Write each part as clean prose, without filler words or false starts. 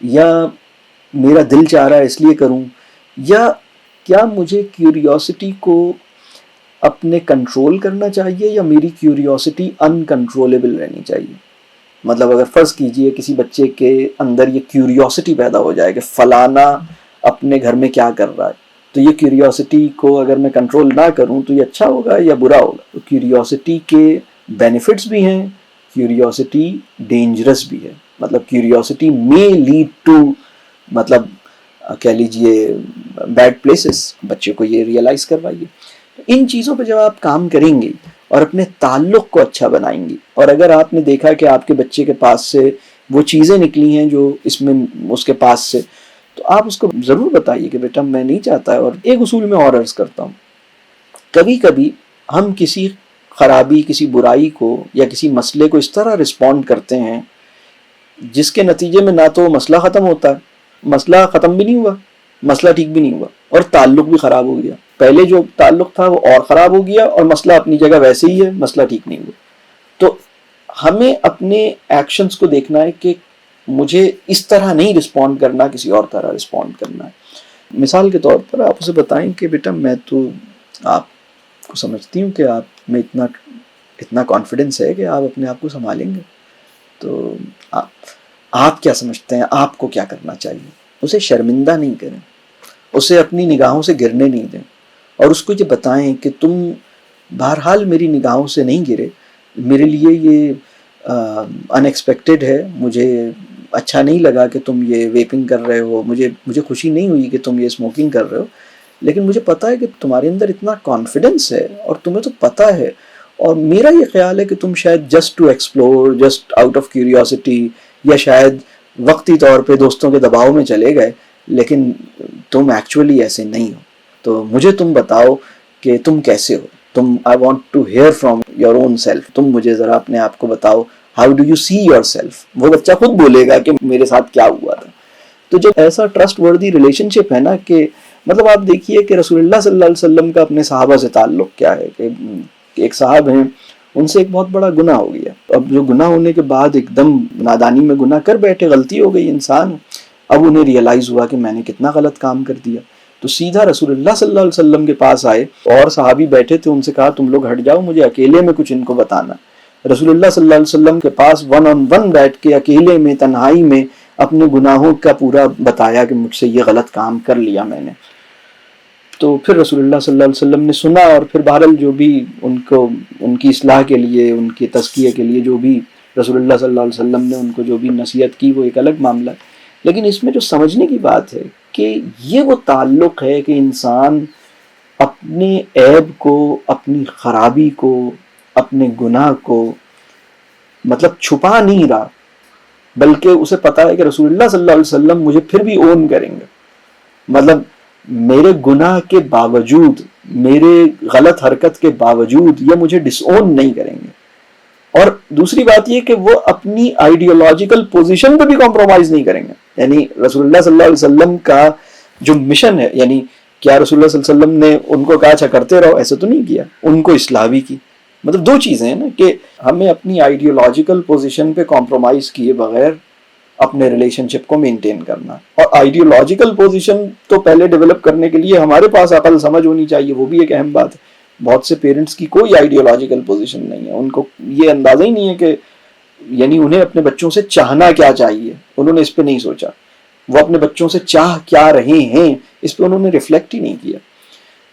یا میرا دل چاہ رہا ہے اس لیے کروں, یا کیا مجھے کیوریوسٹی کو اپنے کنٹرول کرنا چاہیے یا میری کیوریوسٹی انکنٹرولیبل رہنی چاہیے. مطلب اگر فرض کیجئے کسی بچے کے اندر یہ کیوریوسٹی پیدا ہو جائے کہ فلانا اپنے گھر میں کیا کر رہا ہے, تو یہ کیوریوسٹی کو اگر میں کنٹرول نہ کروں تو یہ اچھا ہوگا یا برا ہوگا. تو کیوریوسٹی کے بینیفٹس بھی ہیں, کیوریوسٹی ڈینجرس بھی ہے. مطلب کیوریوسٹی میں لیڈ ٹو, مطلب کہہ لیجئے بیڈ پلیسز. بچے کو یہ ریئلائز کروائیے. ان چیزوں پہ جب آپ کام کریں گے اور اپنے تعلق کو اچھا بنائیں گے, اور اگر آپ نے دیکھا کہ آپ کے بچے کے پاس سے وہ چیزیں نکلی ہیں جو اس میں اس کے پاس سے, تو آپ اس کو ضرور بتائیے کہ بیٹا میں نہیں چاہتا ہے. اور ایک اصول میں اور عرض کرتا ہوں, کبھی کبھی ہم کسی خرابی, کسی برائی کو یا کسی مسئلے کو اس طرح رسپونڈ کرتے ہیں جس کے نتیجے میں نہ تو مسئلہ ختم ہوتا ہے, مسئلہ ختم بھی نہیں ہوا, مسئلہ ٹھیک بھی نہیں ہوا, اور تعلق بھی خراب ہو گیا. پہلے جو تعلق تھا وہ اور خراب ہو گیا, اور مسئلہ اپنی جگہ ویسے ہی ہے, مسئلہ ٹھیک نہیں ہوا. تو ہمیں اپنے ایکشنز کو دیکھنا ہے کہ مجھے اس طرح نہیں رسپونڈ کرنا, کسی اور طرح رسپونڈ کرنا ہے. مثال کے طور پر آپ اسے بتائیں کہ بیٹا میں تو آپ کو سمجھتی ہوں کہ آپ میں اتنا کانفیڈنس ہے کہ آپ اپنے آپ کو سنبھالیں گے, تو آپ کیا سمجھتے ہیں, آپ کو کیا کرنا چاہیے. اسے شرمندہ نہیں کریں, اسے اپنی نگاہوں سے گرنے نہیں دیں, اور اس کو یہ بتائیں کہ تم بہرحال میری نگاہوں سے نہیں گرے, میرے لیے یہ ان ایکسپیکٹڈ ہے, مجھے اچھا نہیں لگا کہ تم یہ ویپنگ کر رہے ہو, مجھے خوشی نہیں ہوئی کہ تم یہ اسموکنگ کر رہے ہو, لیکن مجھے پتا ہے کہ تمہارے اندر اتنا کانفیڈنس ہے اور تمہیں تو پتا ہے, اور میرا یہ خیال ہے کہ تم شاید just to explore, just out of curiosity, یا شاید وقتی طور پہ دوستوں کے دباؤ میں چلے گئے, لیکن تم ایکچولی ایسے نہیں ہو. تو مجھے تم بتاؤ کہ تم کیسے ہو, تم I want to hear from your own self, تم مجھے ذرا اپنے آپ کو بتاؤ, how do you see yourself. وہ بچہ خود بولے گا کہ میرے ساتھ کیا ہوا تھا. تو جب ایسا ٹرسٹ وردی ریلیشن شپ ہے نا, کہ مطلب آپ دیکھیے کہ رسول اللہ صلی اللہ علیہ وسلم کا اپنے صحابہ سے تعلق کیا ہے, کہ ایک صاحب ہیں, ان سے ایک بہت بڑا گناہ ہو گیا. اب جو گناہ ہونے کے بعد ایک دم نادانی میں گناہ کر بیٹھے, غلطی ہو گئی انسان, اب انہیں ریئلائز ہوا کہ میں نے کتنا غلط کام کر دیا. تو سیدھا رسول اللہ صلی اللہ علیہ وسلم کے پاس آئے, اور صحابی بیٹھے تھے, ان سے کہا تم لوگ ہٹ جاؤ, مجھے اکیلے میں کچھ ان کو بتانا. رسول اللہ صلی اللہ علیہ وسلم کے پاس ون آن ون بیٹھ کے اکیلے میں, تنہائی میں اپنے گناہوں کا پورا بتایا کہ مجھ سے یہ غلط کام کر لیا میں نے. تو پھر رسول اللہ صلی اللہ علیہ وسلم نے سنا, اور پھر بہرحال جو بھی ان کی اصلاح کے لیے, ان کے تزکیے کے لیے جو بھی رسول اللہ صلی اللہ علیہ وسلم نے ان کو جو بھی نصیحت کی, وہ ایک الگ معاملہ ہے. لیکن اس میں جو سمجھنے کی بات ہے کہ یہ وہ تعلق ہے کہ انسان اپنے عیب کو, اپنی خرابی کو, اپنے گناہ کو مطلب چھپا نہیں رہا, بلکہ اسے پتا ہے کہ رسول اللہ صلی اللہ علیہ وسلم مجھے پھر بھی اون کریں گے. مطلب میرے گناہ کے باوجود, میرے غلط حرکت کے باوجود یہ مجھے ڈس اون نہیں کریں گے. اور دوسری بات یہ کہ وہ اپنی آئیڈیولوجیکل پوزیشن پہ بھی کمپرومائز نہیں کریں گے. یعنی رسول اللہ صلی اللہ علیہ وسلم کا جو مشن ہے, یعنی کیا رسول اللہ صلی اللہ علیہ وسلم نے ان کو کہا اچھا کرتے رہو, ایسے تو نہیں کیا, ان کو اصلاح بھی کی. مطلب دو چیزیں ہیں نا, کہ ہمیں اپنی آئیڈیولوجیکل پوزیشن پہ کمپرومائز کیے بغیر اپنے ریلیشن شپ کو مینٹین کرنا. اور آئیڈیولوجیکل پوزیشن تو پہلے ڈیولپ کرنے کے لیے ہمارے پاس عقل سمجھ ہونی چاہیے, وہ بھی ایک اہم بات ہے. بہت سے پیرنٹس کی کوئی آئیڈیولوجیکل پوزیشن نہیں ہے, ان کو یہ اندازہ ہی نہیں ہے کہ یعنی انہیں اپنے بچوں سے چاہنا کیا چاہیے, انہوں نے اس پہ نہیں سوچا. وہ اپنے بچوں سے چاہ کیا رہے ہیں اس پہ انہوں نے ریفلیکٹ ہی نہیں کیا.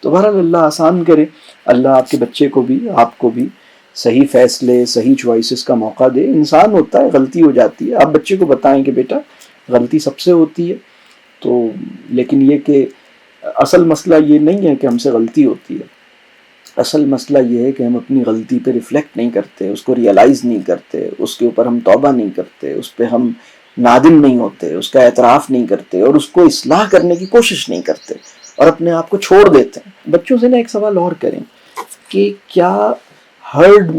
تو بہرحال اللہ آسان کرے, اللہ آپ کے بچے کو بھی, آپ کو بھی صحیح فیصلے, صحیح چوائسز کا موقع دے. انسان ہوتا ہے, غلطی ہو جاتی ہے. آپ بچے کو بتائیں کہ بیٹا غلطی سب سے ہوتی ہے, تو لیکن یہ کہ اصل مسئلہ یہ نہیں ہے کہ ہم سے غلطی ہوتی ہے, اصل مسئلہ یہ ہے کہ ہم اپنی غلطی پہ ریفلیکٹ نہیں کرتے, اس کو ریئلائز نہیں کرتے, اس کے اوپر ہم توبہ نہیں کرتے, اس پہ ہم نادم نہیں ہوتے, اس کا اعتراف نہیں کرتے, اور اس کو اصلاح کرنے کی کوشش نہیں کرتے, اور اپنے آپ کو چھوڑ دیتے ہیں. بچوں سے نا ایک سوال اور کریں کہ کیا ہرڈ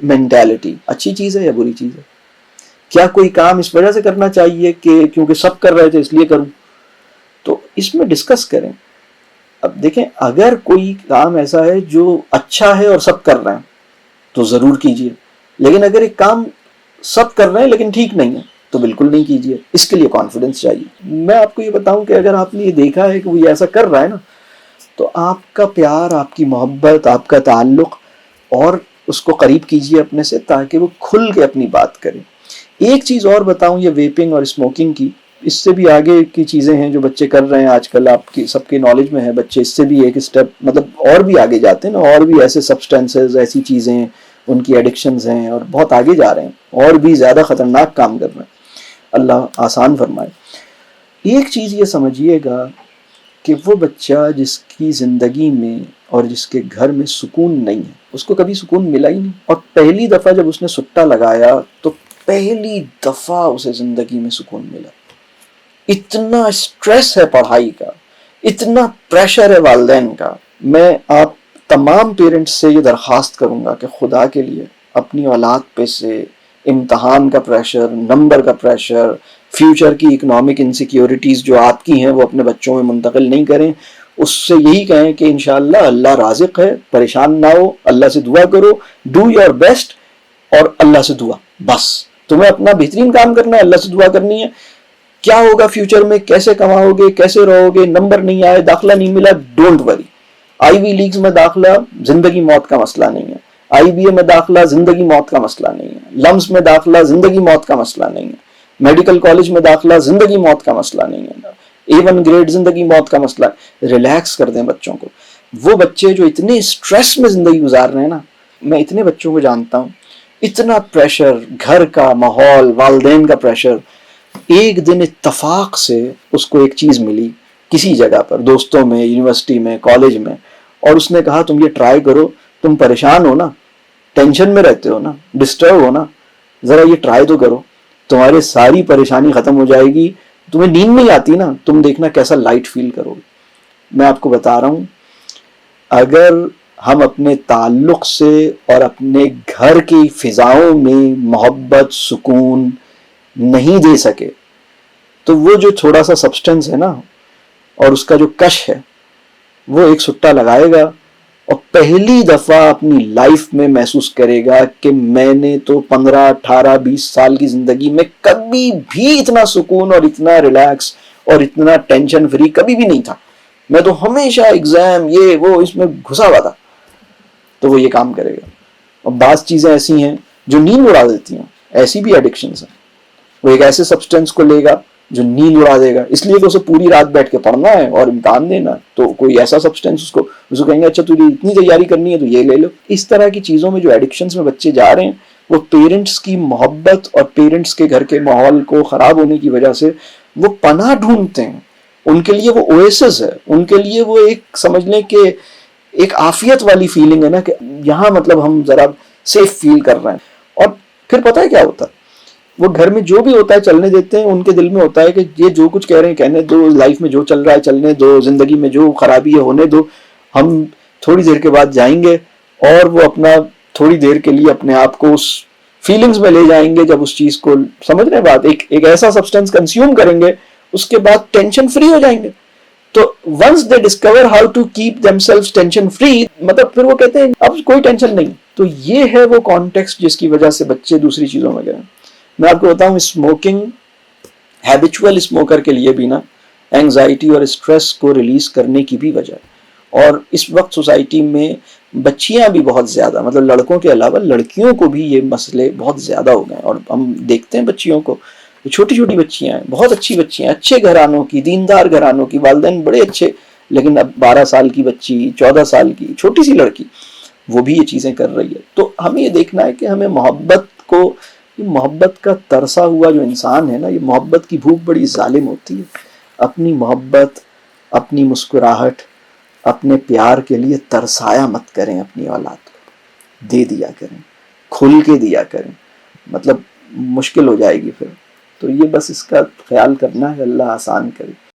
مینٹالٹی اچھی چیز ہے یا بری چیز ہے؟ کیا کوئی کام اس وجہ سے کرنا چاہیے کہ کیونکہ سب کر رہے تھے اس لیے کروں؟ تو اس میں ڈسکس کریں. اب دیکھیں, اگر کوئی کام ایسا ہے جو اچھا ہے اور سب کر رہے ہیں تو ضرور کیجیے, لیکن اگر ایک کام سب کر رہے ہیں لیکن ٹھیک نہیں ہے تو بالکل نہیں کیجیے، اس کے لیے کانفیڈنس چاہیے۔ میں آپ کو یہ بتاؤں کہ اگر آپ نے یہ دیکھا ہے کہ وہ یہ ایسا کر رہا ہے نا، تو آپ کا پیار، آپ کی محبت، آپ کا تعلق، اور اس کو قریب کیجیے اپنے سے تاکہ وہ کھل کے اپنی بات کرے۔ ایک چیز اور بتاؤں، یہ ویپنگ اور اسموکنگ کی، اس سے بھی آگے کی چیزیں ہیں جو بچے کر رہے ہیں آج کل، آپ کی سب کے نالج میں ہے، بچے اس سے بھی ایک اسٹیپ مطلب اور بھی آگے جاتے ہیں نا، اور بھی ایسے سبسٹینسز، ایسی چیزیں ان کی ایڈکشنز ہیں اور بہت آگے جا رہے ہیں اور بھی زیادہ خطرناک کام کر رہے ہیں۔ اللہ آسان فرمائے۔ ایک چیز یہ سمجھیے گا کہ وہ بچہ جس کی زندگی میں اور جس کے گھر میں سکون نہیں ہے، اس کو کبھی سکون ملا ہی نہیں، اور پہلی دفعہ جب اس نے سٹا لگایا تو پہلی دفعہ اسے زندگی میں سکون ملا۔ اتنا اسٹریس ہے پڑھائی کا، اتنا پریشر ہے والدین کا۔ میں آپ تمام پیرنٹس سے یہ درخواست کروں گا کہ خدا کے لیے اپنی اولاد پہ سے امتحان کا پریشر، نمبر کا پریشر، فیوچر کی اکنامک انسیکیورٹیز جو آپ کی ہیں وہ اپنے بچوں میں منتقل نہیں کریں۔ اس سے یہی کہیں کہ انشاءاللہ اللہ رازق ہے، پریشان نہ ہو، اللہ سے دعا کرو، ڈو یور بیسٹ، اور اللہ سے دعا، بس تمہیں اپنا بہترین کام کرنا ہے، اللہ سے دعا کرنی ہے۔ کیا ہوگا فیوچر میں، کیسے کماؤ گے، کیسے رہو گے، نمبر نہیں آئے، داخلہ نہیں ملا، don't worry. I we legs میں داخلہ زندگی موت کا مسئلہ نہیں ہے، آئی بی اے میں داخلہ زندگی موت کا مسئلہ نہیں ہے، لمس میں داخلہ زندگی موت کا مسئلہ نہیں ہے، میڈیکل کالج میں داخلہ زندگی موت کا مسئلہ نہیں ہے، A1 گریڈ زندگی موت کا مسئلہ ہے۔ ریلیکس کر دیں بچوں کو۔ وہ بچے جو اتنے اسٹریس میں زندگی گزار رہے ہیں نا، میں اتنے بچوں کو جانتا ہوں، اتنا پریشر، گھر کا ماحول، والدین کا پریشر، ایک دن اتفاق سے اس کو ایک چیز ملی کسی جگہ پر، دوستوں میں، یونیورسٹی میں، کالج میں، اور اس نے کہا تم یہ ٹرائی کرو، تم پریشان ہو نا، ٹینشن میں رہتے ہو نا، ڈسٹرب ہو نا، ذرا یہ ٹرائی تو کرو، تمہاری ساری پریشانی ختم ہو جائے گی، تمہیں نیند نہیں آتی نا، تم دیکھنا کیسا لائٹ فیل کرو گے۔ میں آپ کو بتا رہا ہوں، اگر ہم اپنے تعلق سے اور اپنے گھر کی فضاؤں میں محبت، سکون نہیں دے سکے تو وہ جو تھوڑا سا سبسٹنس ہے نا اور اس کا جو کش ہے، وہ ایک سٹا لگائے گا اور پہلی دفعہ اپنی لائف میں محسوس کرے گا کہ میں نے تو 15، 18، 20 سال کی زندگی میں کبھی بھی اتنا سکون اور اتنا ریلیکس اور اتنا ٹینشن فری کبھی بھی نہیں تھا، میں تو ہمیشہ ایگزام یہ وہ اس میں گھسا ہوا تھا۔ تو وہ یہ کام کرے گا۔ اور بعض چیزیں ایسی ہیں جو نیند اڑا دیتی ہیں، ایسی بھی ایڈکشنز ہیں۔ وہ ایک ایسے سبسٹینس کو لے گا جو نیند اڑا دے گا، اس لیے کہ اسے پوری رات بیٹھ کے پڑھنا ہے اور امتحان دینا، تو کوئی ایسا سبسٹینس اس کو کہیں گے اچھا تجھے اتنی تیاری کرنی ہے تو یہ لے لو۔ اس طرح کی چیزوں میں جو ایڈکشنز میں بچے جا رہے ہیں، وہ پیرنٹس کی محبت اور پیرنٹس کے گھر کے ماحول کو خراب ہونے کی وجہ سے وہ پناہ ڈھونڈتے ہیں۔ ان کے لیے وہ اویسس ہے، ان کے لیے وہ ایک سمجھ لیں کہ ایک عافیت والی فیلنگ ہے نا، کہ یہاں مطلب ہم ذرا سیف فیل کر رہے ہیں۔ اور پھر پتہ ہے کیا ہوتا ہے، وہ گھر میں جو بھی ہوتا ہے چلنے دیتے ہیں، ان کے دل میں ہوتا ہے کہ یہ جو کچھ کہہ رہے ہیں کہنے دو، لائف میں جو چل رہا ہے چلنے دو، زندگی میں جو خرابی ہے ہونے دو، ہم تھوڑی دیر کے بعد جائیں گے اور وہ اپنا تھوڑی دیر کے لیے اپنے آپ کو اس فیلنگز میں لے جائیں گے، جب اس چیز کو سمجھ رہے بات، ایک ایسا سبسٹینس کنزیوم کریں گے، اس کے بعد ٹینشن فری ہو جائیں گے۔ تو once they discover how to keep themselves tension free, مطلب پھر وہ کہتے ہیں اب کوئی ٹینشن نہیں۔ تو یہ ہے وہ کانٹیکسٹ جس کی وجہ سے بچے دوسری چیزوں میں گئے۔ میں آپ کو بتاؤں، اسموکنگ ہیبچول اسموکر کے لیے بھی نا اینگزائٹی اور اسٹریس کو ریلیز کرنے کی بھی وجہ ہے۔ اور اس وقت سوسائٹی میں بچیاں بھی بہت زیادہ، مطلب لڑکوں کے علاوہ لڑکیوں کو بھی یہ مسئلے بہت زیادہ ہو گئے، اور ہم دیکھتے ہیں بچیوں کو، چھوٹی چھوٹی بچیاں ہیں، بہت اچھی بچیاں، اچھے گھرانوں کی، دیندار گھرانوں کی، والدین بڑے اچھے، لیکن اب 12 سال کی بچی، 14 سال کی چھوٹی سی لڑکی وہ بھی یہ چیزیں کر رہی ہے۔ تو ہمیں یہ دیکھنا ہے کہ ہمیں محبت کا ترسا ہوا جو انسان ہے نا، یہ محبت کی بھوک بڑی ظالم ہوتی ہے۔ اپنی محبت، اپنی مسکراہٹ، اپنے پیار کے لیے ترسایا مت کریں، اپنی اولاد کو دے دیا کریں، کھل کے دیا کریں، مطلب مشکل ہو جائے گی پھر۔ تو یہ بس اس کا خیال کرنا ہے، اللہ آسان کرے۔